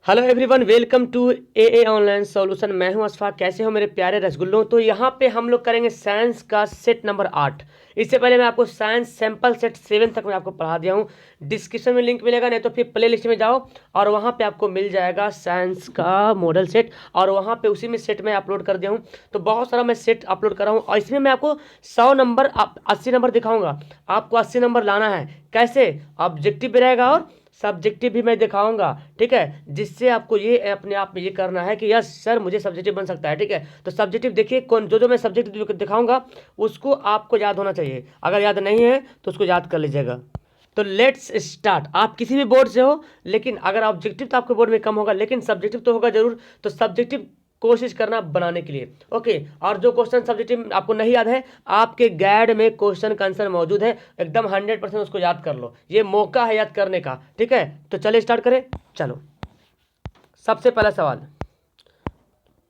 Hello everyone, welcome to a online solution. मैं हूं अशफाक। कैसे हो मेरे प्यारे रसगुल्लों। तो यहाँ पे हम लोग करेंगे साइंस का सेट नंबर 8। इससे पहले मैं आपको साइंस सैंपल सेट 7 तक मैं आपको पढ़ा दिया हूँ। डिस्क्रिप्शन में लिंक मिलेगा, नहीं तो फिर प्ले लिस्ट में जाओ और वहाँ पे आपको मिल जाएगा साइंस का मॉडल सेट, और वहाँ पे उसी में सेट में अपलोड कर दिया हूँ। तो बहुत सारा मैं सेट अपलोड कर रहा हूँ और इसमें मैं आपको 100 नंबर 80 नंबर दिखाऊंगा। आपको 80 नंबर लाना है। कैसे? ऑब्जेक्टिव भी रहेगा और सब्जेक्टिव भी मैं दिखाऊंगा, ठीक है। जिससे आपको ये अपने आप में ये करना है कि यस सर मुझे सब्जेक्टिव बन सकता है, ठीक है। तो सब्जेक्टिव देखिए, कौन जो जो मैं सब्जेक्टिव दिखाऊंगा उसको आपको याद होना चाहिए। अगर याद नहीं है तो उसको याद कर लीजिएगा। तो लेट्स स्टार्ट। आप किसी भी बोर्ड से हो, लेकिन अगर ऑब्जेक्टिव तो आपके बोर्ड में कम होगा, लेकिन सब्जेक्टिव तो होगा जरूर। तो सब्जेक्टिव कोशिश करना बनाने के लिए, ओके। और जो क्वेश्चन सब्जेक्टिव आपको नहीं याद है, आपके गाइड में क्वेश्चन का आंसर मौजूद है, एकदम 100% उसको याद कर लो। ये मौका है याद करने का, ठीक है। तो चलिए स्टार्ट करें। चलो, सबसे पहला सवाल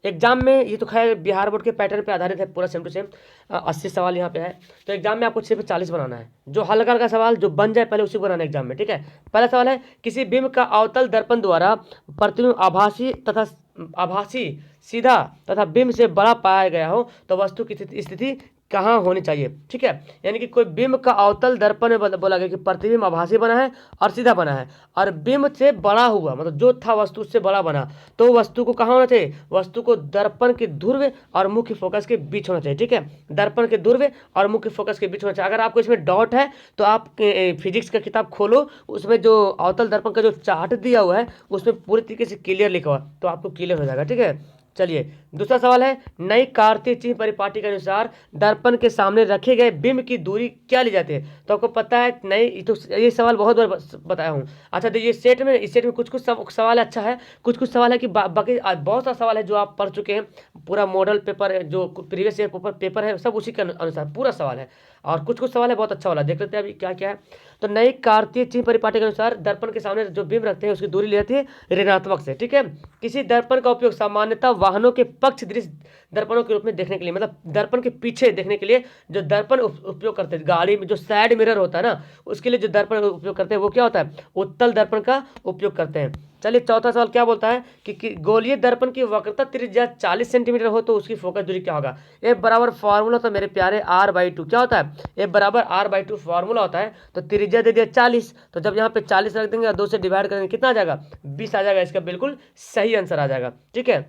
एग्जाम में, ये तो खैर बिहार बोर्ड के पैटर्न पे आधारित है, पूरा सेम टू सेम 80 सवाल यहाँ पे है। तो एग्जाम में आपको सिर्फ 40 बनाना है। जो हल्का हल्का सवाल जो बन जाए पहले उसी को बनाना है एग्जाम में, ठीक है। पहला सवाल है, किसी बिंब का अवतल दर्पण द्वारा प्रतिबिंब आभासी सीधा तथा बिंब से बड़ा पाया गया हो तो वस्तु की स्थिति कहाँ होनी चाहिए, ठीक है। यानी कि कोई बिंब का अवतल दर्पण में बोला गया कि प्रतिबिंब आभासी बना है और सीधा बना है, और बिंब से बड़ा हुआ, मतलब जो था वस्तु उससे बड़ा बना, तो वस्तु को कहाँ होना चाहिए? वस्तु को दर्पण के ध्रुव और मुख्य फोकस के बीच होना चाहिए, ठीक है। दर्पण के ध्रुव और मुख्य फोकस के बीच होना चाहिए। अगर आपको इसमें डाउट है तो आप फिजिक्स का किताब खोलो, उसमें जो अवतल दर्पण का जो चार्ट दिया हुआ है उसमें पूरी तरीके से क्लियर लिखा हुआ, तो आपको क्लियर हो जाएगा, ठीक है। चलिए, दूसरा सवाल है, नई कार्तीय चिन्ह परिपाटी के अनुसार दर्पण के सामने रखे गए बिंब की दूरी क्या ली जाती है? तो आपको पता है नहीं, तो ये सवाल बहुत बार बताया हूँ। अच्छा, तो ये सेट में, इस सेट में कुछ कुछ सवाल अच्छा है, कुछ कुछ सवाल है कि बाकी बहुत सारा सवाल है जो आप पढ़ चुके हैं। पूरा मॉडल पेपर जो प्रीवियस ईयर पेपर है सब उसी के अनुसार पूरा सवाल है, और कुछ कुछ सवाल है बहुत अच्छा वाला। देख लेते हैं अभी क्या क्या है। तो नई कार्तीय चिन्ह परिपाटी के अनुसार दर्पण के सामने जो बिंब रखते हैं उसकी दूरी ली जाती है ऋणात्मक से, ठीक है। किसी दर्पण का उपयोग सामान्यतः वाहनों के पक्ष दृश्य दर्पणों के रूप में देखने के लिए, मतलब दर्पण के पीछे देखने के लिए जो दर्पण उपयोग करते हैं, गाड़ी में जो साइड मिरर होता है ना, उसके लिए जो दर्पण उपयोग करते हैं वो क्या होता है? उत्तल दर्पण का उपयोग करते हैं। चलिए, चौथा सवाल क्या बोलता है कि गोलीय दर्पण की वक्रता त्रिज्या 40 सेंटीमीटर हो तो उसकी फोकस दूरी क्या होगा? F बराबर फॉर्मूला होता है मेरे प्यारे R/2। क्या होता है? F बराबर R/2 फॉर्मूला होता है। तो त्रिज्या दे दिया 40, तो जब यहाँ पे 40 रख देंगे और 2 से डिवाइड करेंगे कितना आ जाएगा? 20 आ जाएगा। इसका बिल्कुल सही आंसर आ जाएगा, ठीक है।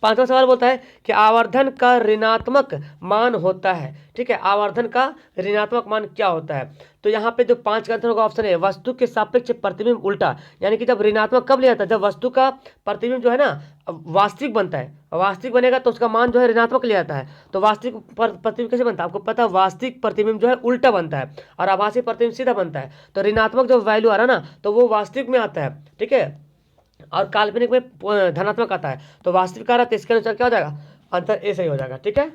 पांचवा सवाल बोलता है कि आवर्धन का ऋणात्मक मान होता है, ठीक है। आवर्धन का ऋणात्मक मान क्या होता है? तो यहाँ पे जो 5 का आंसर होगा ऑप्शन है, वस्तु के सापेक्ष प्रतिबिंब उल्टा। यानी कि जब ऋणात्मक कब लिया जाता है? जब वस्तु का प्रतिबिंब जो है ना वास्तविक बनता है, वास्तविक बनेगा तो उसका मान जो है ऋणात्मक लिया जाता है। तो वास्तविक प्रतिबिंब कैसे बनता है आपको पता है? वास्तविक प्रतिबिंब जो है उल्टा बनता है और आभासी प्रतिबिंब सीधा बनता है। तो ऋणात्मक जब वैल्यू आ रहा है ना तो वो वास्तविक में आता है, ठीक है, और काल्पनिक में धनात्मक आता है। तो वास्तविक आ रहा है तो इसके अनुसार क्या हो जाएगा? आंसर ए सही हो जाएगा, ठीक है।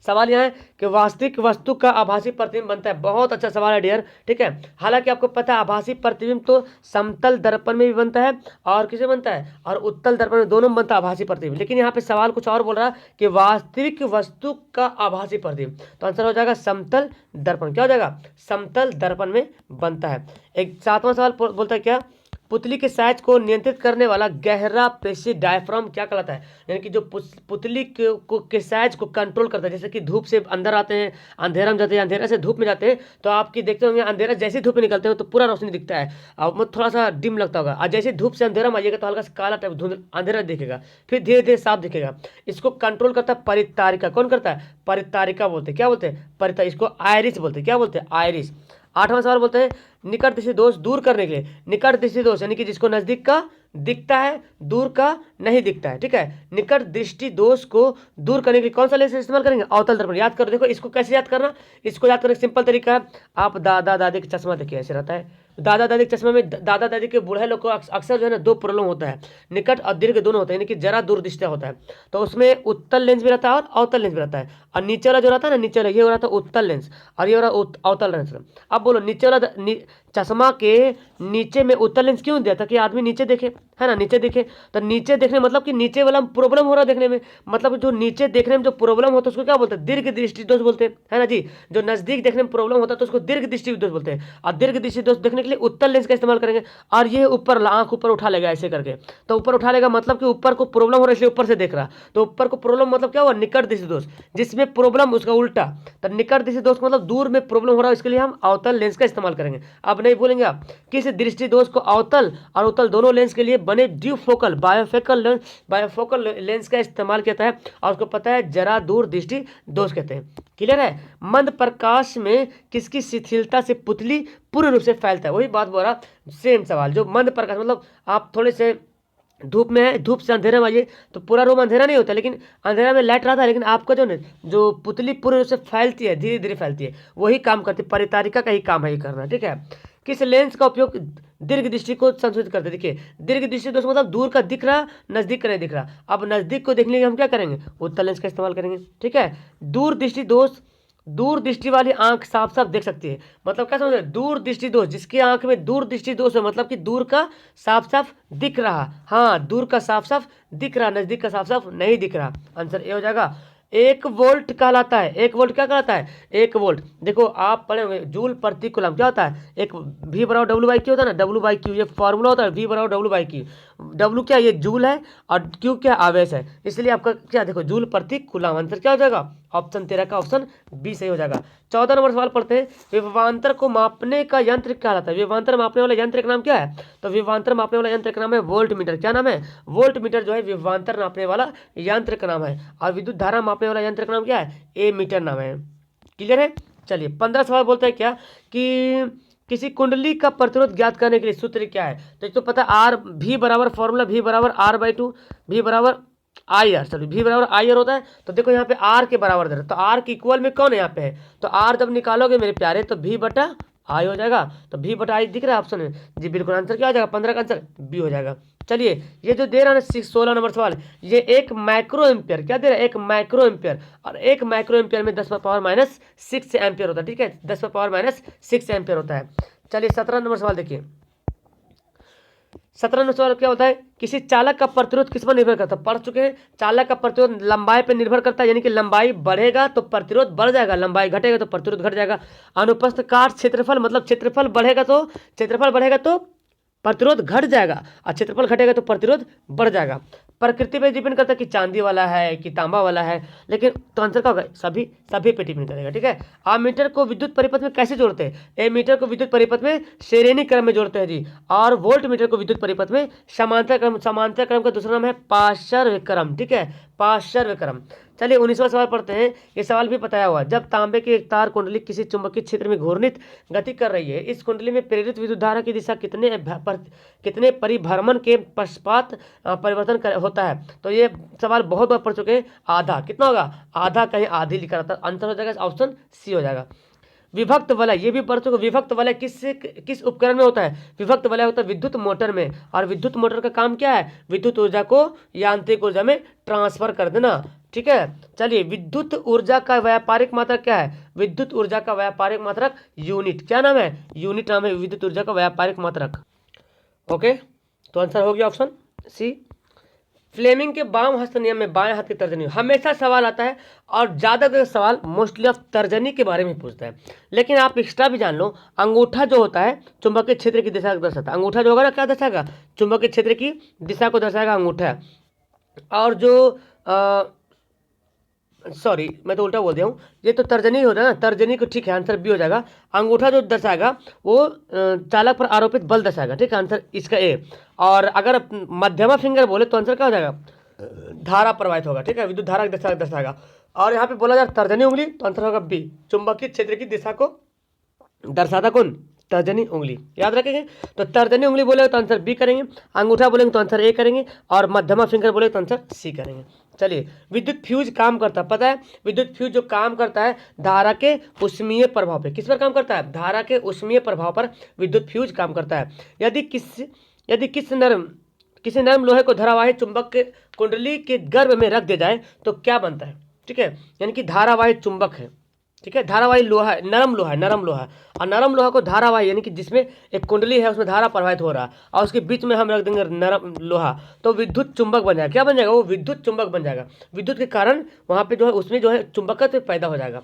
सवाल यह है कि वास्तविक वस्तु का आभासी प्रतिबिंब बनता है। बहुत अच्छा सवाल है डियर, ठीक है। हालांकि आपको पता है आभासी प्रतिबिंब तो समतल दर्पण में भी बनता है और किसे बनता है, और उत्तल दर्पण में, दोनों में बनता है आभासी प्रतिबिंब। लेकिन यहाँ पे सवाल कुछ और बोल रहा है कि वास्तविक वस्तु का आभासी प्रतिबिंब, तो आंसर हो जाएगा समतल दर्पण। क्या हो जाएगा? समतल दर्पण में बनता है। एक सातवां सवाल बोलता है क्या, पुतली के साइज को नियंत्रित करने वाला गहरा पेशी डायफ्राम क्या कहलाता है? यानी कि जो पुतली के साइज को कंट्रोल करता है, जैसे कि धूप से अंदर आते हैं, अंधेरा में जाते हैं, अंधेरा से धूप में जाते हैं, तो आपकी देखते होंगे अंधेरा जैसे धूप में निकलते हो तो पूरा रोशनी दिखता है और थोड़ा सा डिम लगता होगा, और जैसे धूप से अंधेरा में आइएगा तो हल्का सा काला टाइप धुंध अंधेरा दिखेगा, फिर धीरे धीरे साफ दिखेगा। इसको कंट्रोल करता है परितारिका। कौन करता है? परितारिका बोलते हैं। क्या बोलते हैं? परितारिका। इसको आयरिस बोलते हैं। क्या बोलते हैं? आयरिस। आठवां सवाल बोलते हैं, निकट दृष्टि दोष दूर करने के लिए, निकट दृष्टि दोष यानी कि जिसको नजदीक का दिखता है दूर का नहीं दिखता है, ठीक है। निकट दृष्टि दोष को दूर करने के लिए कौन सा लेंस इस्तेमाल करेंगे? अवतल दर्पण। याद करो, देखो इसको कैसे याद करना, इसको याद करने का सिंपल तरीका है, आप दादा दादी का चश्मा देखिए ऐसे रहता है। दादा दादी के चश्मा में, दादा दादी के बूढ़े लोग को अक्सर जो है ना दो प्रॉब्लम होता है, निकट और दीर्घ दोनों होता है, यानी कि जरा दूरदृष्टि होता है। तो उसमें उत्तल लेंस भी रहता है और अवतल लेंस भी रहता है, और नीचे वाला जो रहता है ना, नीचे वाला ये हो रहा था उत्तल लेंस और ये हो रहा अवतल लेंस। अब बोलो नीचे वाला चश्मा के नीचे में उत्तल लेंस क्यों दिया था कि आदमी नीचे देखे, है ना, नीचे देखे। तो नीचे देखने मतलब कि नीचे वाला प्रॉब्लम हो रहा है देखने में, मतलब जो नीचे देखने में जो प्रॉब्लम होता है उसको क्या बोलते हैं, दीर्घ दृष्टि दोष बोलते हैं, है ना जी। जो नजदीक देखने में प्रॉब्लम होता है तो उसको दीर्घ दृष्टि दोष बोलते हैं। और दीर्घ दृष्टि दोष देखने के लिए उत्तल लेंस का इस्तेमाल करेंगे। और ये ऊपर आंख ऊपर उठा लेगा ऐसे करके, तो ऊपर उठा लेगा मतलब कि ऊपर को प्रॉब्लम हो रहा है इसलिए ऊपर से देख रहा। तो ऊपर को प्रॉब्लम मतलब क्या हुआ, निकट दृष्टि दोष। जिसमें प्रॉब्लम उसका उल्टा, तो निकट दृष्टि दोष मतलब दूर में प्रॉब्लम हो रहा है, इसके लिए हम अवतल लेंस का इस्तेमाल करेंगे। अब नहीं बोलेंगे आप किस दृष्टि दोष को अवतल और उत्तल दोनों लेंस के लिए बने ड्यूफोकल बायोफोकल लेंस का इस्तेमाल किया है, और उसको पता है जरा दूर दृष्टि दोष कहते हैं। क्लियर है। मंद प्रकाश में किसकी शिथिलता से पुतली पूर्ण रूप से फैलता है, वही बात बोल रहा, सेम सवाल। जो मंद प्रकाश मतलब आप थोड़े से धूप में है, धूप से अंधेरे में आइए तो पूरा रूम अंधेरा नहीं होता, लेकिन अंधेरा में लाइट रहता है, लेकिन आपका जो पुतली पूरे रूप से फैलती है, धीरे धीरे फैलती है, वही काम करती है, परितारिका का ही काम है ये करना, ठीक है। किस लेंस का उपयोग दीर्घ दृष्टि को संशोधित करते हैं, देखिए दीर्घ दृष्टि दोष मतलब दूर का दिख रहा, नजदीक का नहीं दिख रहा। अब नजदीक को देखने के लिए हम क्या करेंगे, उत्तल लेंस का इस्तेमाल करेंगे, ठीक है। दूर दृष्टि दोष, दूर दृष्टि वाली आंख साफ साफ देख सकती है, मतलब क्या समझ, दूर दृष्टि दोष, जिसकी आंख में दूर दृष्टि दोष है मतलब कि दूर का साफ साफ दिख रहा, हाँ दूर का साफ साफ दिख रहा, नजदीक का साफ साफ नहीं दिख रहा। आंसर ए हो जाएगा। 1 वोल्ट कहलाता है, 1 वोल्ट क्या कहलाता है, 1 वोल्ट। देखो आप पढ़े होंगे जूल प्रति कूलम क्या होता है, एक V बराबर डब्ल्यू बाई क्यू होता है ना, डब्ल्यू बाई क्यू ये फॉर्मूला होता है, V बराबर डब्ल्यू बाई क्यू। डब्ल्यू क्या ये जूल है और क्यू क्या आवेश है, इसलिए आपका क्या देखो जूल प्रति कूलम। आंसर क्या हो जाएगा, ऑप्शन 13 का ऑप्शन बी सही हो जाएगा। 14 नंबर सवाल पढ़ते हैं, विभवांतर को मापने का यंत्र क्या कहलाता है, विभवांतर मापने वाला यंत्र का नाम क्या है, तो विभवांतर मापने वाला यंत्र का नाम है वोल्ट मीटर। क्या नाम है, वोल्ट मीटर जो है विभवांतर नापने वाला यंत्र का नाम है। और विद्युत धारा मापने वाला यंत्र का नाम क्या है, ए मीटर नाम है। क्लियर है। चलिए 15 सवाल बोलता है क्या कि किसी कुंडली का प्रतिरोध ज्ञात करने के लिए सूत्र क्या है, तो एक तो पता आर भी बराबर फॉर्मूला V बराबर R/2, V बराबर आई आर, चलो V बराबर आई आर होता है। तो देखो यहाँ पे R के बराबर दे रहा है, तो R के इक्वल में कौन है यहाँ पे है, तो R जब निकालोगे मेरे प्यारे तो V बटा आई हो जाएगा। तो V बटा आई दिख रहा है ऑप्शन में जी, बिल्कुल आंसर क्या हो जाएगा, 15 का आंसर बी हो जाएगा। चलिए ये जो दे रहा है 16 नंबर सवाल, ये 1 माइक्रो एम्पियर क्या दे रहा है, 1 माइक्रो एम्पियर, और 1 माइक्रो एम्पियर में 10⁻⁻6 एम्पियर होता है, ठीक है, 10⁻⁻6 एम्पियर होता है। चलिए 17 नंबर सवाल देखिए, 17 नंबर सवाल क्या होता है, किसी चालक का प्रतिरोध किस पर निर्भर करता है, पढ़ चुके हैं। चालक का प्रतिरोध लंबाई पर निर्भर करता है, यानी कि लंबाई बढ़ेगा तो प्रतिरोध बढ़ जाएगा, लंबाई घटेगा तो प्रतिरोध घट जाएगा। अनुप्रस्थ काट क्षेत्रफल मतलब क्षेत्रफल बढ़ेगा तो प्रतिरोध घट जाएगा, और क्षेत्रफल घटेगा तो प्रतिरोध बढ़ जाएगा। प्रकृति पे डिपेंड करता है कि चांदी वाला है कि तांबा वाला है, लेकिन तो आंसर क्या होगा, सभी पे डिपेंड करेगा, ठीक है। एमीटर को विद्युत परिपथ में कैसे जोड़ते हैं, एमीटर को विद्युत परिपथ में श्रेणी क्रम में जोड़ते हैं जी, और वोल्ट मीटर को विद्युत परिपथ में समांतर क्रम का दूसरा नाम है पार्श्व क्रम, ठीक है, पार्श्व क्रम। चलिए 19वां सवाल पढ़ते हैं, ये सवाल भी बताया हुआ, जब तांबे की एक तार कुंडली किसी चुंबकीय क्षेत्र में घूर्णित गति कर रही है, इस कुंडली में प्रेरित विद्युत धारा की दिशा कितने परिभ्रमण के पश्चात परिवर्तन होता है, तो ये सवाल बहुत बार पढ़ चुके हैं। आधा, कितना होगा, आधा कहीं आधी लिखा रहता है, आंसर हो जाएगा ऑप्शन सी हो जाएगा। विभक्त वलय, ये भी पढ़ चुके, विभक्त वलय किस उपकरण में होता है, विभक्त वलय होता है विद्युत मोटर में, और विद्युत मोटर का काम क्या है, विद्युत ऊर्जा को यांत्रिक ऊर्जा में ट्रांसफर कर देना, ठीक है। चलिए विद्युत ऊर्जा का व्यापारिक मात्रक क्या है, विद्युत ऊर्जा का व्यापारिक मात्रक यूनिट, क्या नाम है, यूनिट नाम है विद्युत ऊर्जा का व्यापारिक मात्रक। ओके, तो आंसर हो गया ऑप्शन सी। फ्लेमिंग के वाम हस्त नियम में बाएं हाथ की तर्जनी हमेशा सवाल आता है, और ज़्यादातर सवाल मोस्टली ऑफ तर्जनी के बारे में पूछता है, लेकिन आप एक्स्ट्रा भी जान लो, अंगूठा जो होता है चुंबकीय क्षेत्र की दिशा को दर्शाता है, अंगूठा जो होगा ना क्या दर्शाएगा, चुंबकीय क्षेत्र की दिशा को दर्शाएगा अंगूठा। और जो सॉरी मैं तो उल्टा बोल दिया हूँ, ये तो तर्जनी होता है ना, तर्जनी को ठीक है, आंसर बी हो जाएगा। अंगूठा जो दर्शाएगा वो चालक पर आरोपित बल दर्शाएगा, ठीक है, आंसर इसका ए। और अगर मध्यमा फिंगर बोले तो आंसर क्या हो जाएगा, धारा प्रवाहित होगा, ठीक है, विद्युत धारा की दिशा दर्शाएगा। और यहाँ पे बोला जाए तर्जनी उंगली तो आंसर होगा बी, चुंबकीय क्षेत्र की दिशा को दर्शाता कौन, तर्जनी उंगली, याद रखेंगे। तो तर्जनी उंगली बोले तो आंसर बी करेंगे, अंगूठा बोलेंगे तो आंसर ए करेंगे, और मध्यमा फिंगर बोले तो आंसर सी करेंगे। चलिए विद्युत फ्यूज काम करता है, पता है विद्युत फ्यूज जो काम करता है धारा के उष्मीय प्रभाव पे, किस पर काम करता है, धारा के उष्मीय प्रभाव पर विद्युत फ्यूज काम करता है। यदि किसी नरम लोहे को धारावाही चुंबक के कुंडली के गर्भ में रख दिया जाए तो क्या बनता है, ठीक है, यानी कि धारावाही चुंबक है, ठीक है। धारावाही लोहा है, नरम लोहा है, नरम लोहा। और नरम लोहा को धारावाही यानी कि जिसमें एक कुंडली है उसमें धारा प्रवाहित हो रहा है और उसके बीच में हम रख देंगे नरम लोहा, तो विद्युत चुंबक बन जाएगा। क्या बन जाएगा? वो विद्युत चुंबक बन जाएगा। विद्युत के कारण वहाँ पे जो है उसमें जो है चुंबकत्व पैदा हो जाएगा।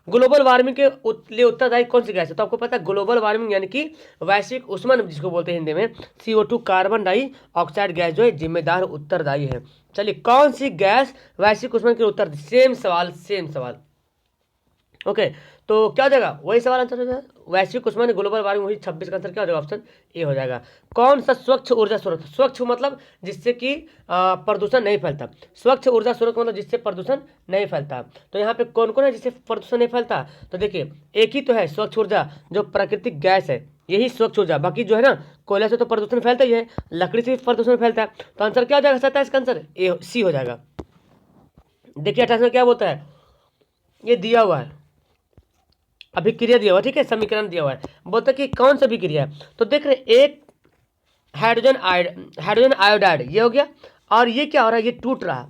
ग्लोबल वार्मिंग के लिए उत्तरदायी कौन सी गैस है? तो आपको पता है ग्लोबल वार्मिंग यानी कि वैश्विक उष्मन जिसको बोलते हैं हिंदी में, CO2 कार्बन डाइऑक्साइड गैस जो है जिम्मेदार उत्तरदायी है। चलिए, कौन सी गैस वैश्विक उष्मन के उत्तर? सेम सवाल, सेम सवाल। ओके, तो क्या हो जाएगा? वही सवाल आंसर हो जाएगा। वैश्विक उष्मन ग्लोबल वार्मिंग, वही 26 का आंसर क्या हो जाएगा? ऑप्शन ए हो जाएगा। कौन सा स्वच्छ ऊर्जा स्रोत? स्वच्छ मतलब जिससे कि प्रदूषण नहीं फैलता। स्वच्छ ऊर्जा स्रोत मतलब जिससे प्रदूषण नहीं फैलता। तो यहाँ पे कौन कौन है जिससे प्रदूषण नहीं फैलता? तो देखिए, एक ही तो है स्वच्छ ऊर्जा जो प्राकृतिक गैस है, यही स्वच्छ ऊर्जा। बाकी जो है ना, कोयला से तो प्रदूषण फैलता ही है, लकड़ी से भी प्रदूषण फैलता है। तो आंसर क्या हो जाएगा? 27 का आंसर ए सी हो जाएगा। देखिए 28 में क्या बोलता है, ये दिया हुआ है, अभिक्रिया दिया हुआ, ठीक है, समीकरण दिया हुआ है। बोलता है कि कौन सा अभिक्रिया है? तो देख रहे एक हाइड्रोजन आयोडाइड ये हो गया, और ये क्या हो रहा है? ये टूट रहा,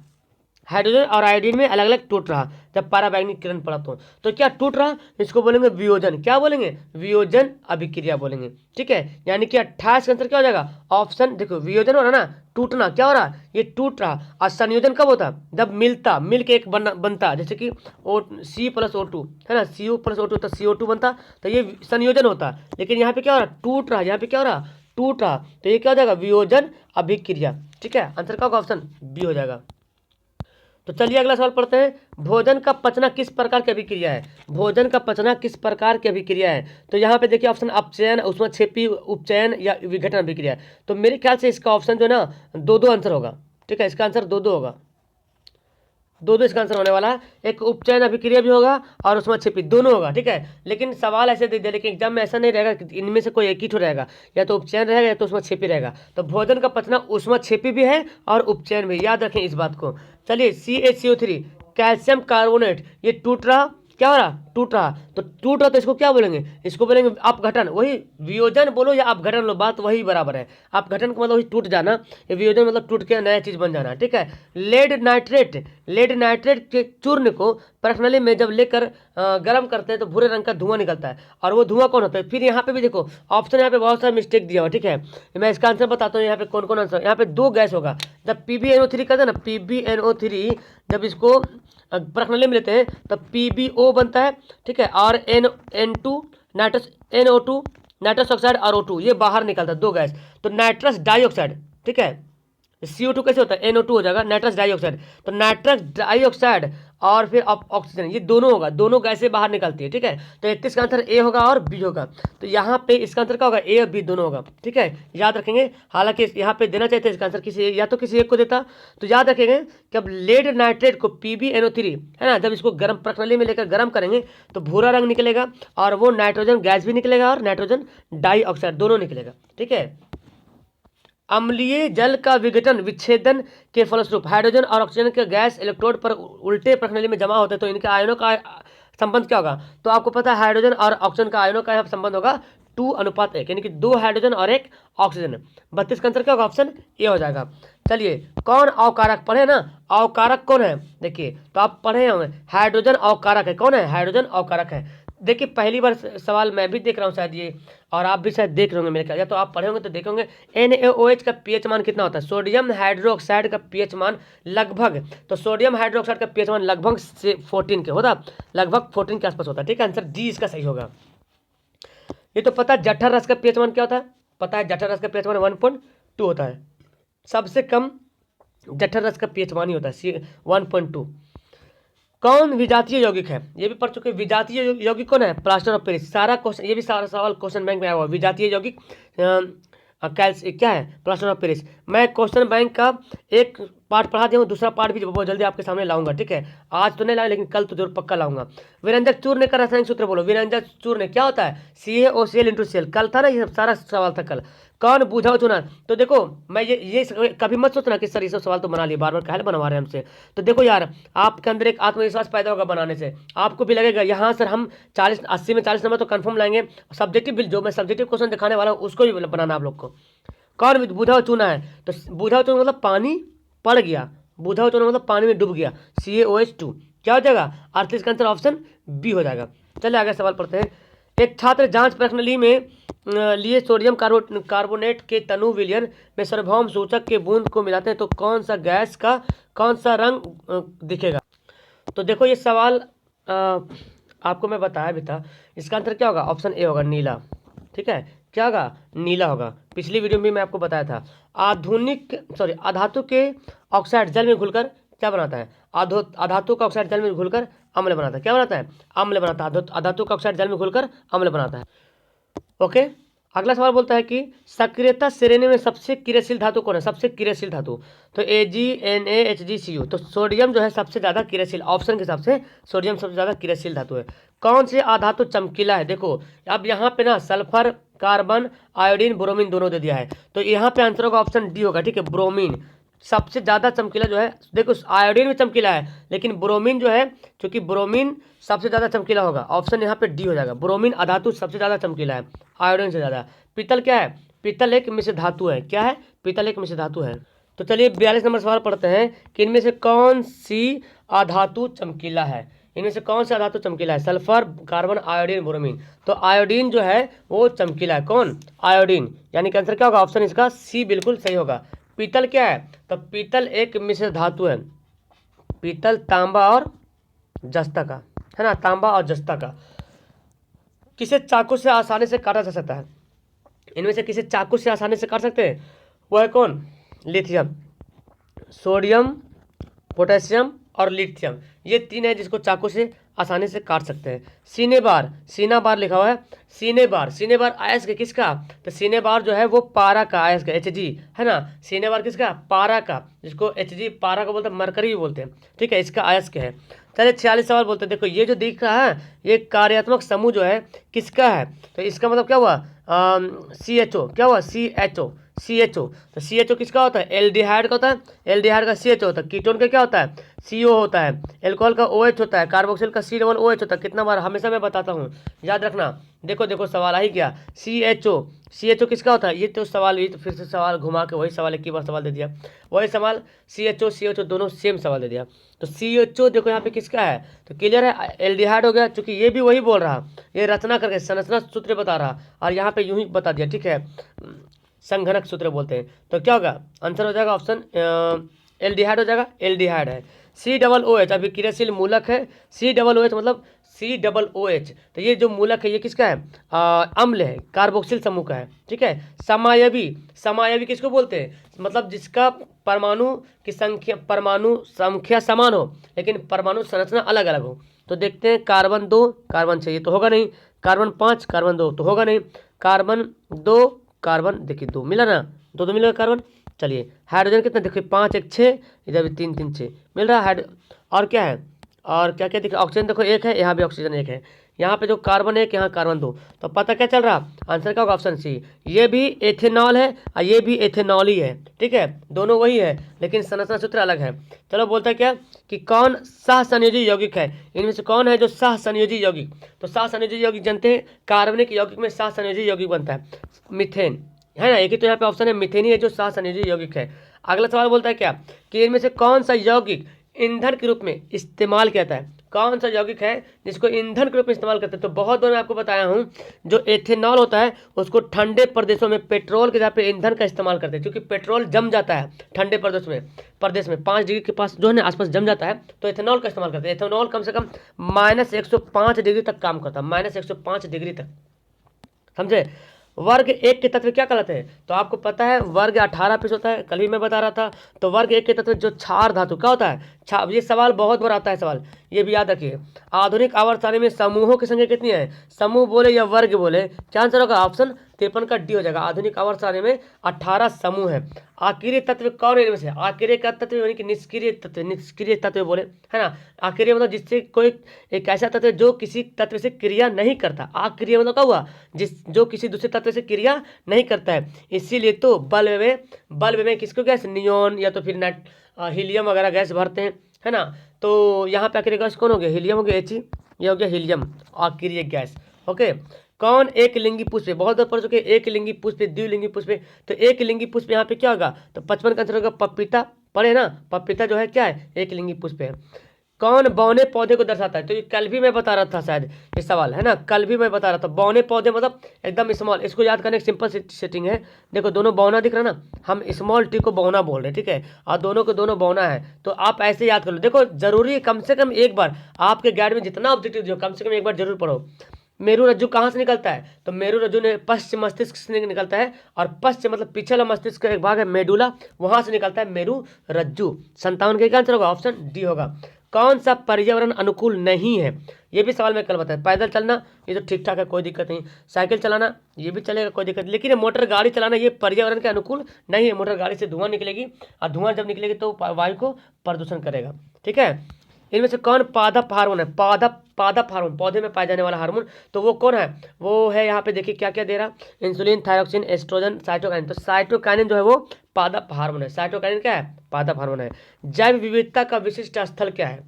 हाइड्रोजन और आयोडीन में अलग अलग टूट रहा जब पराबैंगनी किरण पड़ा तो क्या टूट रहा? इसको बोलेंगे वियोजन। क्या बोलेंगे? वियोजन अभिक्रिया बोलेंगे। ठीक है, यानी कि 28 का आंसर क्या हो जाएगा? ऑप्शन, देखो वियोजन हो रहा ना, टूटना, क्या हो रहा? ये टूट रहा। और संयोजन कब होता? जब मिल के एक बनता, जैसे कि C+O2 है ना, CO+O2 तो CO2 बनता, तो ये संयोजन होता। लेकिन यहाँ पे क्या हो रहा? टूट रहा। यहाँ पे क्या हो रहा? टूट रहा। तो ये क्या हो जाएगा? वियोजन अभिक्रिया। ठीक है, आंसर का ऑप्शन बी हो जाएगा। तो चलिए अगला सवाल पढ़ते हैं। भोजन का पचना किस प्रकार की अभिक्रिया है? भोजन का पचना किस प्रकार की अभिक्रिया है? तो यहाँ पे देखिए ऑप्शन अपचयन, ऊष्माक्षेपी उपचयन या विघटन अभिक्रिया है। तो मेरे ख्याल से इसका ऑप्शन जो है ना, दो आंसर होगा। ठीक है, इसका आंसर दो होगा, दो इसका आंसर होने वाला है। एक उपचयन अभिक्रिया भी होगा और ऊष्माक्षेपी दोनों होगा। ठीक है, लेकिन सवाल ऐसे दे दिया, लेकिन एग्जाम में ऐसा नहीं रहेगा कि इनमें से कोई एक ही ठो रहेगा, या तो उपचयन रहेगा या तो ऊष्माक्षेपी रहेगा। तो भोजन का पचना ऊष्माक्षेपी भी है और उपचयन भी, याद रखें इस बात को। चलिए, CaCO3 कैल्शियम कार्बोनेट ये टूट रहा, क्या हो रहा? टूट रहा। तो टूट रहा तो इसको क्या बोलेंगे? इसको बोलेंगे अपघटन। वही वियोजन बोलो या अपघटन लो, बात वही बराबर है। अपघटन का मतलब वही टूट जाना, ये वियोजन मतलब टूट के नया चीज बन जाना। ठीक है, लेड नाइट्रेट के चूर्ण को प्रश्नली में जब लेकर गर्म करते हैं तो भूरे रंग का धुआं निकलता है, और वो धुआं कौन होता है? फिर यहाँ पे भी देखो ऑप्शन, यहाँ पे बहुत सारा मिस्टेक दिया हुआ। ठीक है, मैं इसका आंसर बताता हूँ। यहाँ पे कौन कौन आंसर, यहाँ पे दो गैस होगा। जब PbNO3 करते हैं ना, PbNO3 जब इसको प्रश्नली में लेते हैं तब PbO बनता है। ठीक है, और N2 nitrous, NO2 nitrous oxide और O2 ये बाहर निकलता है, दो गैस। तो नाइट्रस डाइऑक्साइड, ठीक है, CO2 कैसे होता है? NO2 हो जाएगा, नाइट्रस डाइऑक्साइड। तो नाइट्रस डाइऑक्साइड और फिर ऑक्सीजन, ये दोनों होगा, दोनों गैसें बाहर निकलती है। ठीक है, तो 31 का आंसर ए होगा और बी होगा। तो यहाँ पे इसका आंसर क्या होगा? ए और बी दोनों होगा। ठीक है, याद रखेंगे। हालांकि यहाँ पे देना चाहते हैं इसका आंसर किसी, या तो किसी एक को देता। तो याद रखेंगे कि अब लेड नाइट्रेट को PbNO3 है ना, जब इसको गर्म प्रणाली में लेकर गर्म करेंगे तो भूरा रंग निकलेगा, और वो नाइट्रोजन गैस भी निकलेगा और नाइट्रोजन डाइऑक्साइड दोनों निकलेगा। ठीक है, अम्लीय जल का विघटन विच्छेदन के फलस्वरूप हाइड्रोजन और ऑक्सीजन के गैस इलेक्ट्रोड पर उल्टे प्रणाली में जमा होते हैं, तो इनके आयनों का संबंध क्या होगा? तो आपको पता है हाइड्रोजन और ऑक्सीजन का आयनों का यहाँ संबंध होगा 2:1, यानी कि 2 हाइड्रोजन और 1 ऑक्सीजन। 32 का आंसर क्या होगा? ऑप्शन ए हो जाएगा। चलिए, कौन अवकारक? पढ़े ना, अवकारक कौन है? देखिए, तो आप पढ़े होंगे, हाइड्रोजन अवकारक है। कौन है? हाइड्रोजन अवकारक है। देखिए, पहली बार सवाल मैं भी देख रहा हूँ शायद ये, और आप भी शायद देख रहे होंगे मेरे ख्याल, या तो आप पढ़े होंगे तो देखे होंगे। NaOH का pH मान कितना होता है? सोडियम हाइड्रोक्साइड का pH मान लगभग, तो सोडियम हाइड्रोक्साइड का pH मान लगभग से 14 के होता, लगभग 14 के आसपास होता है। ठीक है, आंसर डी इसका सही होगा। ये तो पता है जठर रस का pH मान क्या होता है? पता है जठर रस का pH मान 1.2 होता है। सबसे कम जठर रस का pH मान ही होता है 1.2। कौन विजातीय यौगिक है? ये भी पढ़ चुके हैं। विजातीय यौगिक कौन है? Plaster of Paris. सारा क्वेश्चन, ये भी सारा सवाल क्वेश्चन बैंक में आया हुआ। विजातीय यौगिक क्या है? Plaster of Paris. मैं क्वेश्चन बैंक का एक पार्ट पढ़ा दिया हूँ, दूसरा पार्ट भी बहुत जल्दी आपके सामने लाऊंगा। ठीक है, आज तो नहीं लाऊंगा, लेकिन कल तो जरूर पक्का लाऊंगा। विरंजक चूर्ण का रासायनिक सूत्र बोलो। विरंजक चूर्ण क्या होता है? CaOCl कल था ना, ये सारा सवाल था कल। कौन बूझाओ चुना? तो देखो, मैं ये कभी मत सोचना कि सर ये सब सवाल तो बना लिए, बार बार काहे बनवा रहे हैं हमसे। तो देखो यार, आपके अंदर एक आत्मविश्वास पैदा होगा बनाने से, आपको भी लगेगा यहाँ सर हम 80 में 40 नंबर तो कंफर्म लाएंगे। सब्जेक्टिव भी, जो मैं सब्जेक्टिव क्वेश्चन दिखाने वाला हूँ उसको भी बनाना आप लोग को। कौन बूझाओ चूना है? तो बूझाओ चूना मतलब पानी पड़ गया, बूझाओ चूना मतलब पानी में डूब गया, CaOH2। क्या हो जाएगा, 38 का आंसर ऑप्शन बी हो जाएगा। चलिए आगे सवाल पढ़ते हैं। एक छात्र जांच प्रश्नावली में लिए सोडियम कार्बोनेट के तनु विलयन में सार्वभौम सूचक के बूंद को मिलाते हैं तो कौन सा गैस का कौन सा रंग दिखेगा। तो देखो ये सवाल आपको मैं बताया भी था, इसका आंसर क्या होगा, ऑप्शन ए होगा नीला। ठीक है, क्या होगा, नीला होगा। पिछली वीडियो में भी मैं आपको बताया था। अधातु के ऑक्साइड जल में घुलकर क्या बनाता है, अधातु का ऑक्साइड जल में घुलकर अम्ल बनाता है। क्या बनाता है, अम्ल बनाता है। अधातु का ऑक्साइड जल में घुलकर अम्ल बनाता है। ओके, अगला सवाल बोलता है कि सक्रियता श्रेणी में सबसे क्रियाशील धातु कौन है, सबसे क्रियाशील धातु। तो AgNaHgCu। तो सोडियम जो है सबसे ज़्यादा क्रियाशील, ऑप्शन के हिसाब से सोडियम सबसे ज़्यादा क्रियाशील धातु है। कौन से अधातु चमकीला है, देखो अब यहाँ पे ना सल्फर, कार्बन, आयोडीन, ब्रोमीन दोनों दे दिया है। तो यहाँ पे आंसर होगा ऑप्शन डी होगा। ठीक है, ब्रोमीन सबसे ज़्यादा चमकीला जो है। देखो आयोडीन भी चमकीला है, लेकिन ब्रोमीन जो है, क्योंकि ब्रोमीन सबसे ज़्यादा चमकीला होगा, ऑप्शन यहाँ पे डी हो जाएगा। ब्रोमीन अधातु सबसे ज़्यादा चमकीला है आयोडीन से ज़्यादा। पीतल क्या है, पीतल एक मिश्र धातु है। क्या है, पीतल एक मिश्र धातु है। तो चलिए 42 नंबर सवाल पढ़ते हैं कि इनमें से कौन सी अधातु चमकीला है। इनमें से कौन सा धातु चमकीला है, सल्फर, कार्बन, आयोडीन, ब्रोमीन। तो आयोडीन जो है वो चमकीला है। कौन, आयोडीन। यानी कि आंसर क्या होगा, ऑप्शन इसका सी बिल्कुल सही होगा। पीतल क्या है, तो पीतल एक मिश्र धातु है। पीतल तांबा और जस्ता का है ना, तांबा और जस्ता का। किसे चाकू से आसानी से काटा जा सकता है, इनमें से किसे चाकू से आसानी से काट सकते हैं, वो है कौन, लिथियम। सोडियम, पोटेशियम और लिथियम, ये तीन है जिसको चाकू से आसानी से काट सकते हैं। सीने बार, सीना बार लिखा हुआ है। सीने बार, सीने बार अयस्क किसका, तो सीने बार जो है वो पारा का अयस्क Hg है ना। सीने बार किसका, पारा का, जिसको Hg पारा का बोलते हैं, मरकरी भी बोलते हैं। ठीक है, इसका अयस्क है। चलिए 46 सवाल बोलते हैं। देखो ये जो दिख रहा है ये कार्यात्मक समूह जो है किसका है, तो इसका मतलब क्या हुआ, CHO। क्या हुआ, CHO। तो CHO किसका होता है, एल्डिहाइड का होता है। एल्डिहाइड का CHO होता है। कीटोन का क्या होता है, CO होता है। एल्कोहल का OH होता है। कार्बोक्सिल का C OH होता है। कितना बार हमेशा मैं बताता हूँ, याद रखना। देखो सवाल आ ही गया, CHO किसका होता है। ये तो सवाल, ये तो फिर से सवाल घुमा के वही सवाल एक ही बार सवाल दे दिया। वही सवाल CHO दोनों सेम सवाल दे दिया। तो CHO देखो यहाँ पे किसका है, तो क्लियर है, एल्डिहाइड हो गया। चूंकि ये भी वही बोल रहा, ये रचना करके संरचना सूत्र बता रहा, और यहाँ पे यूं ही बता दिया। ठीक है, संघनक सूत्र बोलते हैं। तो क्या होगा, आंसर हो जाएगा ऑप्शन एल्डिहाइड हो जाएगा। एल्डिहाइड है। COOH अभी क्रियाशील मूलक है। COOH मतलब COOH। तो ये जो मूलक है ये किसका है, अम्ल है, कार्बोक्सिल समूह का है। ठीक है, समायवी किसको बोलते हैं, मतलब जिसका परमाणु संख्या समान हो लेकिन परमाणु संरचना अलग अलग हो। तो देखते हैं, कार्बन 2 कार्बन 6 ये तो होगा नहीं, कार्बन 5 कार्बन 2 तो होगा नहीं, कार्बन 2 कार्बन देखिए 2 मिला ना, 2 मिलेगा कार्बन। चलिए हाइड्रोजन कितना, देखिए 5 1 6, इधर भी 3 3 6 मिल रहा है। और क्या है, और क्या क्या देखिए, ऑक्सीजन देखो 1 है, यहाँ भी ऑक्सीजन 1 है। यहाँ पे जो कार्बन 1 यहाँ कार्बन 2, तो पता क्या चल रहा, आंसर क्या होगा, ऑप्शन सी। ये भी एथेनॉल है और ये भी एथेनॉल ही है। ठीक है, दोनों वही है लेकिन संरचना सूत्र अलग है। चलो बोलता है क्या कि कौन सह संयोजी यौगिक है, इनमें से कौन है जो सह संयोजी यौगिक। तो सह संयोजी यौगिक जानते हैं, कार्बनिक यौगिक में सह संयोजी यौगिक बनता है मीथेन, है ना। एक ही तो यहाँ पे ऑप्शन है, मीथेन ही है जो सह संयोजी यौगिक है। अगला सवाल बोलता है क्या कि इनमें से कौन सा यौगिक ईंधन के रूप में इस्तेमाल किया जाता है, कौन सा यौगिक है जिसको ईंधन के रूप में इस्तेमाल करते हैं। तो बहुत बार मैं आपको बताया हूँ, जो एथेनॉल होता है उसको ठंडे प्रदेशों में पेट्रोल के जगह पे ईंधन का इस्तेमाल करते हैं, क्योंकि पेट्रोल जम जाता है ठंडे प्रदेश में 5 डिग्री के पास जो है ना आसपास जम जाता है, तो एथेनॉल का इस्तेमाल करते हैं। एथेनॉल कम से कम -105 डिग्री तक काम करता है, -105 डिग्री तक, समझे। वर्ग 1 के तत्व क्या कहलाते हैं, तो आपको पता है वर्ग 18 पीस होता है, कल ही मैं बता रहा था। तो वर्ग 1 के तत्व जो क्षार धातु क्या होता है, ये सवाल बहुत बार आता है सवाल, ये भी याद रखिए। आधुनिक आवर्त सारणी में समूहों की संख्या कितनी है, समूह बोले या वर्ग बोले, क्या आंसर होगा, ऑप्शन 53 का डी हो जाएगा। आधुनिक आवर्त सारणी में 18 समूह है। आकिरीय तत्व कौन है इनमें से, आकिरीय का तत्व यानी कि निष्क्रिय तत्व बोले, है ना। आकिरीय मतलब जिससे कोई एक ऐसा तत्व जो किसी तत्व से क्रिया नहीं करता। आकिरीय मतलब क्या हुआ, जो किसी दूसरे तत्व से क्रिया नहीं करता है। इसीलिए तो बल्ब में किसको गैस, नियोन या तो फिर हीलियम वगैरह गैस भरते हैं, है ना। तो यहाँ पे आखिर गैस कौन हो गया, हीलियम हो गया, He, ये हो गया हीलियम, आखिरी गैस। ओके, कौन एक लिंगी पुष्प है, बहुत बार पढ़ चुके, एक लिंगी पुष्प है, द्विलिंगी पुष्प है। तो एक लिंगी पुष्प यहाँ पे क्या होगा, तो 55 का आंसर होगा पपीता, पढ़े ना, पपीता जो है क्या है, एक लिंगी पुष्प है। कौन बौने पौधे को दर्शाता है? तो ये कल भी मैं बता रहा था शायद, ये सवाल है ना, कल भी मैं बता रहा था। बौने पौधे मतलब एकदम स्मॉल, इसको याद करने की सिंपल सेटिंग है। देखो दोनों बौना दिख रहा है ना, हम स्मॉल टी को बौना बोल रहे हैं, ठीक है, और दोनों को दोनों बौना है, तो आप ऐसे याद कर लो। देखो जरूरी है कम से कम एक बार आपके गाइड में जितना ऑब्जेक्टिव दियो कम से कम एक बार जरूर पढ़ो। मेरू रज्जु कहाँ से निकलता है? तो मेरू रज्जु ने पश्चिम मस्तिष्क से निकलता है, और पश्चिम मतलब पिछला मस्तिष्क का एक भाग है मेडुला, वहां से निकलता है मेरू रज्जु। 57 का आंसर होगा ऑप्शन डी होगा। कौन सा पर्यावरण अनुकूल नहीं है? ये भी सवाल मैं कल बताया। पैदल चलना ये तो ठीक ठाक है, कोई दिक्कत नहीं। साइकिल चलाना ये भी चलेगा, कोई दिक्कत नहीं। लेकिन ये मोटर गाड़ी चलाना ये पर्यावरण के अनुकूल नहीं है। मोटर गाड़ी से धुआं निकलेगी, और धुआं जब निकलेगी तो वायु को प्रदूषण करेगा, ठीक है। इनमें से कौन पादप हार्मोन है? पादप हार्मोन, पौधे में पाए जाने वाला हार्मोन, तो वो कौन है? वो है यहाँ पे देखिए क्या क्या दे रहा, इंसुलिन, थायरोक्सिन, एस्ट्रोजन, साइटोकाइनिन। तो साइटोकाइनिन जो है वो पादप हार्मोन है। साइटोकाइनिन क्या है? पादप हार्मोन है। जैव विविधता का विशिष्ट स्थल क्या है?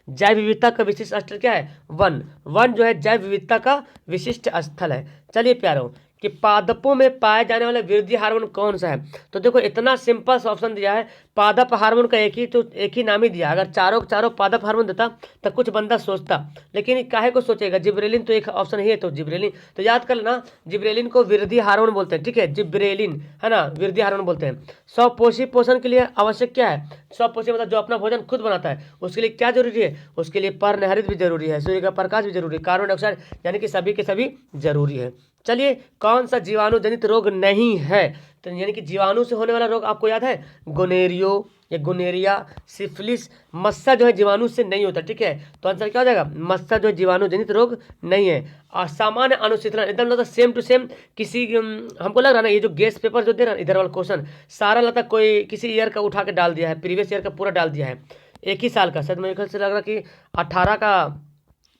जैव विविधता का विशिष्ट स्थल क्या है? वन। वन जो है जैव विविधता का विशिष्ट स्थल है। चलिए प्यारों, कि पादपों में पाए जाने वाला वृद्धि हार्मोन कौन सा है? तो देखो इतना सिंपल सा ऑप्शन दिया है, पादप हार्मोन का एक ही नाम ही दिया। अगर चारों पादप हार्मोन देता तो कुछ बंदा सोचता, लेकिन काहे को सोचेगा? जिब्रेलिन तो एक ऑप्शन ही है, तो जिब्रेलिन तो याद कर लेना, जिब्रेलिन को वृद्धि हार्मोन बोलते हैं, ठीक है, जिब्रेलिन है ना, वृद्धि हार्मोन बोलते हैं। स्वपोषी पोषण के लिए आवश्यक क्या है? स्वपोषी मतलब जो अपना भोजन खुद बनाता है, उसके लिए क्या जरूरी है? उसके लिए पर्णहरित भी जरूरी है, सूर्य का प्रकाश भी जरूरी है, कार्बन डाइऑक्साइड, यानी कि सभी के सभी जरूरी है। चलिए, कौन सा जीवाणु जनित रोग नहीं है? तो यानी कि जीवाणु से होने वाला रोग आपको याद है? गोनेरियो या गोनेरिया, सिफिलिस, मस्सा जो है जीवाणु से नहीं होता, ठीक है, तो आंसर क्या हो जाएगा? मस्सा जो है जीवाणु जनित रोग नहीं है। और सामान्य अनुशीतलन एकदम लगता सेम टू सेम, किसी हमको लग रहा ना ये जो गेस पेपर जो दे रहा है इधर वाला क्वेश्चन सारा लगता कोई किसी ईयर का उठा के डाल दिया है, प्रीवियस ईयर का पूरा डाल दिया है, एक ही साल का, शायद मेरे ख्याल से लग रहा कि 18 का,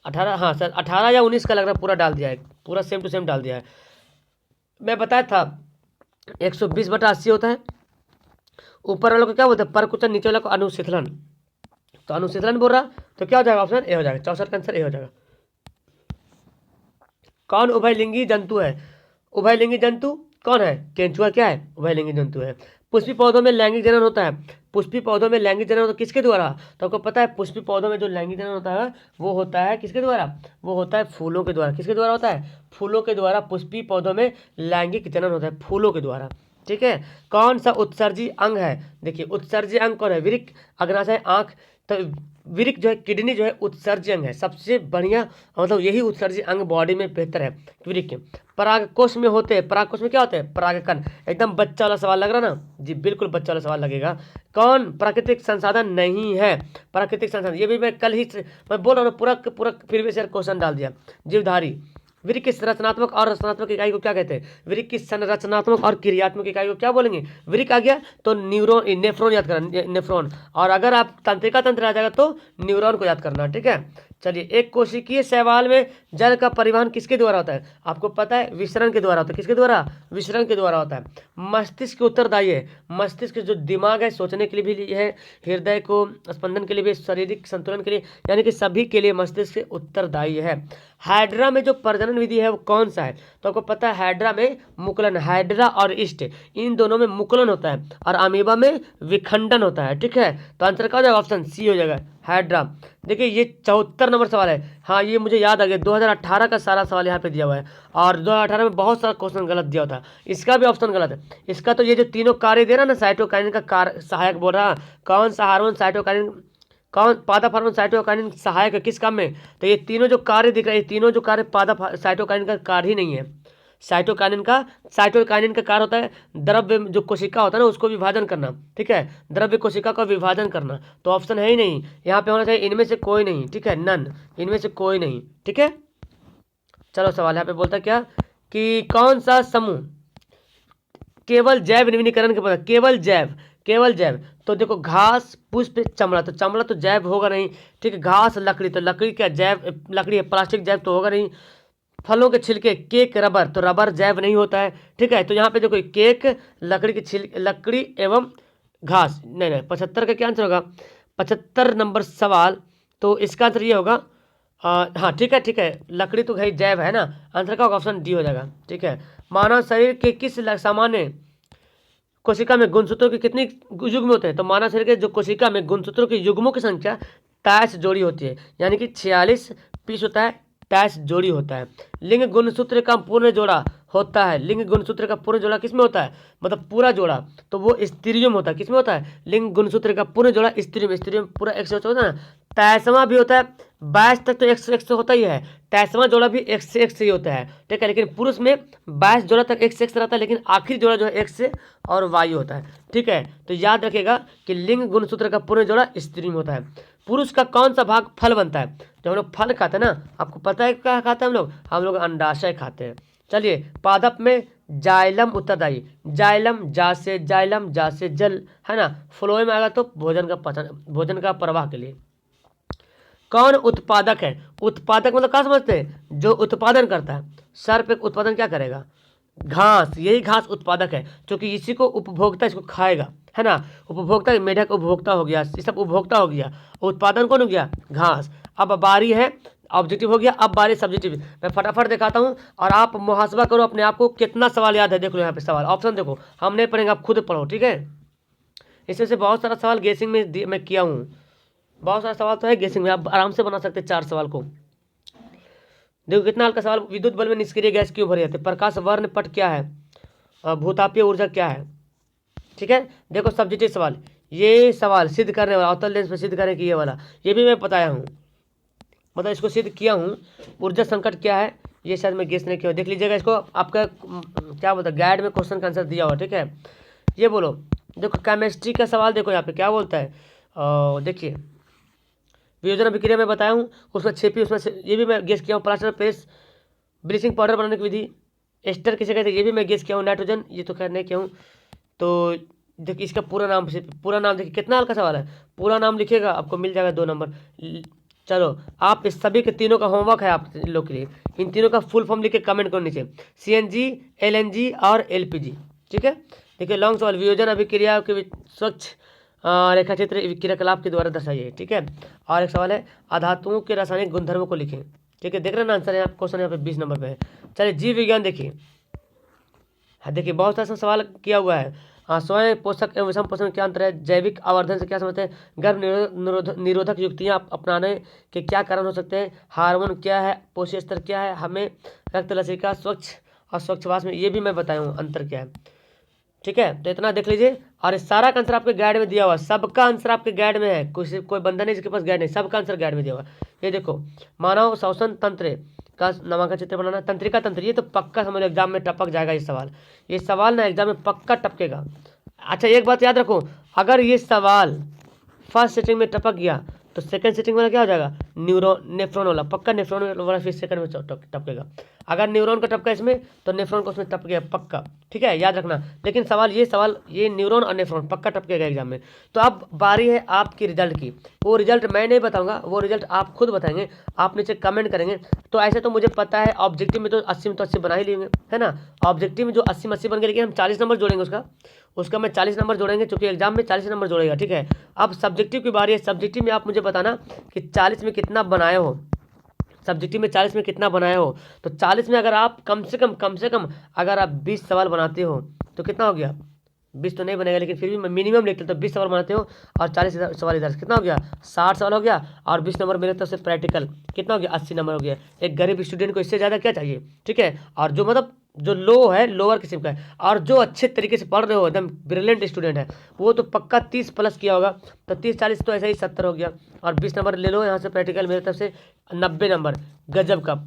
18, हाँ सर 18 या 19 का लग रहा है, पूरा डाल दिया है, पूरा सेम टू सेम डाल दिया है। मैं बताया था 120/80 होता है, ऊपर वालों को क्या बोलते हैं? परकुचन, नीचे वालों को अनुशीतलन, तो अनुशीतलन बोल रहा, तो क्या हो जाएगा? ऑप्शन ए हो जाएगा, 64 का आंसर ए हो जाएगा। कौन उभयलिंगी जंतु है? उभयलिंगी जंतु कौन है? केंचुआ क्या है? उभयलिंगी जंतु है। पुष्पी पौधों में लैंगिक जनन होता है, पुष्पी पौधों में लैंगिक जनन होता है किसके द्वारा? तो आपको पता है पुष्पी पौधों में जो लैंगिक जनन होता है वो होता है किसके द्वारा? वो होता है फूलों के द्वारा। किसके द्वारा होता है? फूलों के द्वारा पुष्पी पौधों में लैंगिक जनन होता है, फूलों के द्वारा, ठीक है। कौन सा उत्सर्जी अंग है? देखिए उत्सर्जी अंग कौन है? वृक्क, अग्नाशय, आंख। तो वृक्क जो है, किडनी जो है उत्सर्जी अंग है, सबसे बढ़िया, मतलब यही उत्सर्जी अंग बॉडी में बेहतर है वृक्क। परागकोश में होते हैं, परागकोश में क्या होते हैं? परागकण। एकदम बच्चा वाला सवाल लग रहा ना जी, बिल्कुल बच्चा वाला सवाल लगेगा। कौन प्राकृतिक संसाधन नहीं है? प्राकृतिक संसाधन, ये भी मैं कल ही मैं बोल रहा हूँ, पूरा पूरा प्रीवियस ईयर क्वेश्चन डाल दिया। जीवधारी। वृक्क की संरचनात्मक और रचनात्मक इकाई को क्या कहते हैं? वृक्क की संरचनात्मक और क्रियात्मक इकाई को क्या बोलेंगे? वृक्क आ गया तो न्यूरॉन, नेफ्रॉन याद करना, नेफ्रॉन, और अगर आप तंत्रिका तंत्र आ जाएगा तो न्यूरॉन को याद करना, ठीक है। चलिए, एक कोशिकीय शैवाल में जल का परिवहन किसके द्वारा होता है? आपको पता है विसरण के द्वारा होता है। किसके द्वारा? विसरण के द्वारा होता है। मस्तिष्क उत्तरदायी है, मस्तिष्क जो दिमाग है सोचने के लिए भी है, हृदय को स्पंदन के लिए भी, शारीरिक संतुलन के लिए, यानी कि सभी के लिए मस्तिष्क उत्तरदायी है। हाइड्रा में जो प्रजनन विधि है वो कौन सा है? तो आपको पता है हाइड्रा में मुकुलन, हाइड्रा और ईस्ट इन दोनों में मुकुलन होता है, और अमीबा में विखंडन होता है, ठीक है। तो आंसर क्या हो जाएगा? ऑप्शन सी हो जाएगा, हाइड्रा। देखिए ये 74 नंबर सवाल है, हाँ ये मुझे याद आ गया, 2018 का सारा सवाल यहाँ पे दिया हुआ है, और 2018 में बहुत सारा क्वेश्चन गलत दिया होता है, इसका भी ऑप्शन गलत है। इसका तो ये जो तीनों कार्य दे रहा ना, साइटोकाइनिन का कार्य सहायक बोल रहा, कौन सा हार्मोन साइटोकाइनिन, कौन पादप हार्मोन साइटोकाइनिन सहायक है किस काम में? तो ये तीनों जो कार्य दिख रहे हैं, ये तीनों जो कार्य पादप साइटोकाइनिन का कार्य ही नहीं है। साइटोकाइनिन का कार्य होता है द्रव्य, जो कोशिका होता है ना उसको विभाजन करना, ठीक है, द्रव्य कोशिका का विभाजन करना, तो ऑप्शन है ही नहीं, यहाँ पे होना चाहिए इनमें से कोई नहीं, ठीक है, नन, इनमें से कोई नहीं, ठीक है। चलो सवाल यहाँ पे बोलता है क्या, कि कौन सा समूह केवल जैव निम्नीकरण के पदार्थ, केवल जैव, तो देखो घास, पुष्प, चमड़ा, तो चमड़ा तो जैव होगा नहीं, ठीक है, घास, लकड़ी, तो लकड़ी क्या जैव, लकड़ी है, प्लास्टिक जैव तो होगा नहीं, फलों के छिलके, केक, रबर, तो रबर जैव नहीं होता है, ठीक है। तो यहाँ पे देखो केक, लकड़ी के छिलके, लकड़ी एवं घास, नहीं 75 का क्या आंसर होगा? 75 नंबर सवाल, तो इसका आंसर ये होगा, हाँ ठीक है, लकड़ी तो भाई जैव है ना, आंसर का ऑप्शन डी हो जाएगा, ठीक है। मानव शरीर के किस सामान्य कोशिका में गुणसूत्रों की कितनी युग्म होते हैं? तो मानव शरीर के जो कोशिका में गुणसूत्रों की युग्मों की संख्या टैश जोड़ी होती है, यानी कि 46 पीस होता है, टैश जोड़ी होता है। लिंग गुणसूत्र का पूर्ण जोड़ा होता है। लिंग गुणसूत्र का पूर्ण जोड़ा किसमें होता है, मतलब पूरा जोड़ा, तो वो स्त्रियों में होता है। किसमें होता है, लिंग गुणसूत्र का पूर्ण जोड़ा स्त्रियों में पूरा 100 होता है ना। तैसवां भी होता है, 22 तक तो 100 होता ही है, तैसवां जोड़ा भी 100 से ही होता है, ठीक है। लेकिन पुरुष में 22 जोड़ा तक 100 रहता है, लेकिन आखिरी जोड़ा जो है 100 और वायु होता है, ठीक है। तो याद रखिएगा कि लिंग गुणसूत्र का पूर्ण जोड़ा स्त्री में होता है। पुरुष का कौन सा भाग फल बनता है, जब हम लोग फल खाते हैं ना, आपको पता है क्या खाते हैं हम लोग अंडाशय खाते हैं। चलिए, पादप में जाइलम उत्तरदायी, जाइलम जा से जल, है ना, फ्लोएम में आएगा तो भोजन का प्रवाह के लिए। कौन उत्पादक है, उत्पादक मतलब क्या समझते हैं, जो उत्पादन करता है। सर्प एक उत्पादन क्या करेगा, घास, यही घास उत्पादक है, क्योंकि इसी को उपभोक्ता इसको खाएगा, है ना। उपभोक्ता, मेढक उपभोक्ता हो गया, ये सब उपभोक्ता हो गया, उत्पादन कौन हो गया, घास। अब बारी है, ऑब्जेक्टिव हो गया, अब बारी सब्जेक्टिव। मैं फटाफट दिखाता हूँ और आप मुहासबा करो अपने आप को, कितना सवाल याद है। देख लो यहाँ पे सवाल, ऑप्शन देखो, हम नहीं पढ़ेंगे, आप खुद पढ़ो, ठीक है। इसमें से बहुत सारा सवाल गेसिंग में मैं किया हूँ, बहुत सारा सवाल तो है गेसिंग में, आप आराम से बना सकते हैं 4 सवाल को। देखो कितना हल्का सवाल, विद्युत बल में निष्क्रिय गैस क्यों भरे जाते हैं, प्रकाश वर्ण पट क्या है, भूतापीय ऊर्जा क्या है, ठीक है। देखो सब्जेक्टिव सवाल, ये सवाल सिद्ध करने वाला, अवतल लेंस में सिद्ध करने की ये वाला, ये भी मैं बताया हूँ, मतलब इसको सिद्ध किया हूँ। ऊर्जा संकट क्या है, ये शायद मैं गेस नहीं किया, देख लीजिएगा इसको, आपका क्या बोलता है गाइड में क्वेश्चन का आंसर दिया हुआ, ठीक है। ये बोलो, देखो केमिस्ट्री का सवाल, देखो यहाँ पे क्या बोलता है, देखिए वियोजन अभिक्रिया में बताया हूँ, उसमें छेपी, उसमें से ये भी मैं गेस किया हूँ। प्लास्टर पेस्ट, ब्लीचिंग पाउडर बनाने की विधि, एस्टर किसे कहते हैं, ये भी मैं गेस किया हूँ। नाइट्रोजन, ये तो खैर नहीं किया हूँ। तो देखिए इसका पूरा नाम देखिए, कितना हल्का सवाल है, पूरा नाम लिखिएगा, आपको मिल जाएगा 2 नंबर। चलो, आप इस सभी के तीनों का होमवर्क है आप लोग के लिए, इन तीनों का फुल फॉर्म लिख के कमेंट करो नीचे, CNG, LNG और LPG, ठीक है। देखिए लॉन्ग सवाल, वियोजन अभिक्रिया के स्वच्छ रेखा चित्र क्रियाकलाप के द्वारा दर्शाइए, ठीक है। और एक सवाल है, अधातुओं के रासायनिक गुणधर्मों को लिखें, ठीक है। देख रहे हैं ना आंसर, यहाँ क्वेश्चन यहाँ पे 20 नंबर पे है। चलिए जीव विज्ञान देखिए, हाँ देखिए बहुत सारा सवाल किया हुआ है। स्वयं पोषक एवं विषम पोषण में क्या अंतर है, जैविक आवर्धन से क्या समझते हैं, गर्भ निरोधक युक्तियाँ अपनाने के क्या कारण हो सकते हैं, हार्मोन क्या है, पोषक स्तर क्या है, हमें रक्त लसिका स्वच्छ और स्वच्छवास में, ये भी मैं बताया हूँ अंतर क्या है, ठीक है। तो इतना देख लीजिए, और इस सारा का आंसर आपके गाइड में दिया हुआ है, सबका आंसर आपके गाइड में है, कोई बंदा नहीं जिसके पास गाइड नहीं, सबका आंसर गाइड में दिया हुआ है। ये देखो, मानव श्वसन तंत्र का नामांकन चित्र बनाना, तंत्रिका तंत्र, ये तो पक्का समझ एग्जाम में टपक जाएगा ये सवाल ना एग्जाम में पक्का टपकेगा। अच्छा एक बात याद रखो, अगर ये सवाल फर्स्ट सिटिंग में टपक गया तो सेकंड सिटिंग वाला क्या हो जाएगा, नेफ्रॉन वाला, पक्का नेफ्रॉन वाला फिर सेकंड में टपकेगा। अगर न्यूरॉन का टपका इसमें तो नेफ्रॉन को उसमें टपक गया पक्का, ठीक है, याद रखना। लेकिन ये न्यूरॉन और नेफ्रॉन पक्का टपकेगा एग्जाम में। तो अब बारी है आपकी रिजल्ट की, वो रिजल्ट मैं नहीं बताऊंगा, वो रिजल्ट आप खुद बताएंगे, आप नीचे कमेंट करेंगे। तो ऐसे तो मुझे पता है ऑब्जेक्टिव में तो 80 में तो 80 बना ही लेंगे, है ना। ऑब्जेक्टिव में जो 80 बन गए, लेकिन हम 40 नंबर जोड़ेंगे, उसका मैं 40 नंबर जोड़ेंगे, क्योंकि एग्जाम में 40 नंबर जोड़ेगा, ठीक है। अब सब्जेक्टिव की बारी है, सब्जेक्टिव में आप मुझे बताना कि 40 में कितना बनाए हो, सब्जेक्टिव में 40 में कितना बनाए हो। तो 40 में अगर आप कम से कम अगर आप 20 सवाल बनाते हो तो कितना हो गया, 20 तो नहीं बनेगा, लेकिन फिर भी मैं मिनिमम लिखता हूँ, तो 20 सवाल बनाते हो और 40 सवाल इधर, कितना हो गया, 60 सवाल हो गया, और 20 नंबर मेरे तरफ से प्रैक्टिकल, कितना हो गया, 80 नंबर हो गया। एक गरीब स्टूडेंट को इससे ज़्यादा क्या चाहिए, ठीक है। और जो मतलब जो लो है, लोअर किस्म का है, और जो अच्छे तरीके से पढ़ रहे हो, एकदम ब्रिलियंट स्टूडेंट है, वो तो पक्का 30 प्लस किया होगा। तो 30-40 तो ऐसा ही 70 हो गया, और 20 नंबर ले लो यहाँ से प्रैक्टिकल, मेरी तरफ से 90 नंबर, गजब का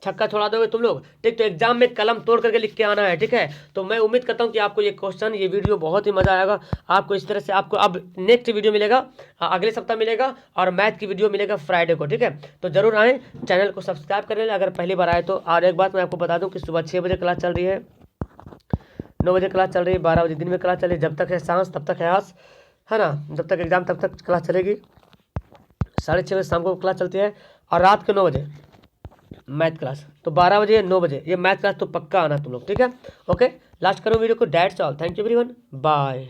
छक्का छोड़ा दोगे तुम लोग, ठीक। तो एग्जाम में कलम तोड़ करके लिख के आना है, ठीक है। तो मैं उम्मीद करता हूँ कि आपको ये क्वेश्चन, ये वीडियो बहुत ही मजा आएगा आपको। इस तरह से आपको अब नेक्स्ट वीडियो मिलेगा, अगले सप्ताह मिलेगा, और मैथ की वीडियो मिलेगा फ्राइडे को, ठीक है। तो जरूर आएँ, चैनल को सब्सक्राइब कर लें अगर पहली बार आए तो। और एक बात मैं आपको बता दूँ कि सुबह 6 बजे क्लास चल रही है, 9 बजे क्लास चल रही है, 12 बजे दिन में क्लास चल रही है, जब तक है सांस तब तक है आस, है ना, जब तक एग्जाम तब तक क्लास चलेगी। 6:30 बजे शाम को क्लास चलती है, और रात के 9 बजे मैथ क्लास। तो 12 बजे 9 बजे ये मैथ क्लास तो पक्का आना तुम लोग, ठीक है। ओके, लास्ट करो वीडियो को, that's all, thank you everyone, bye.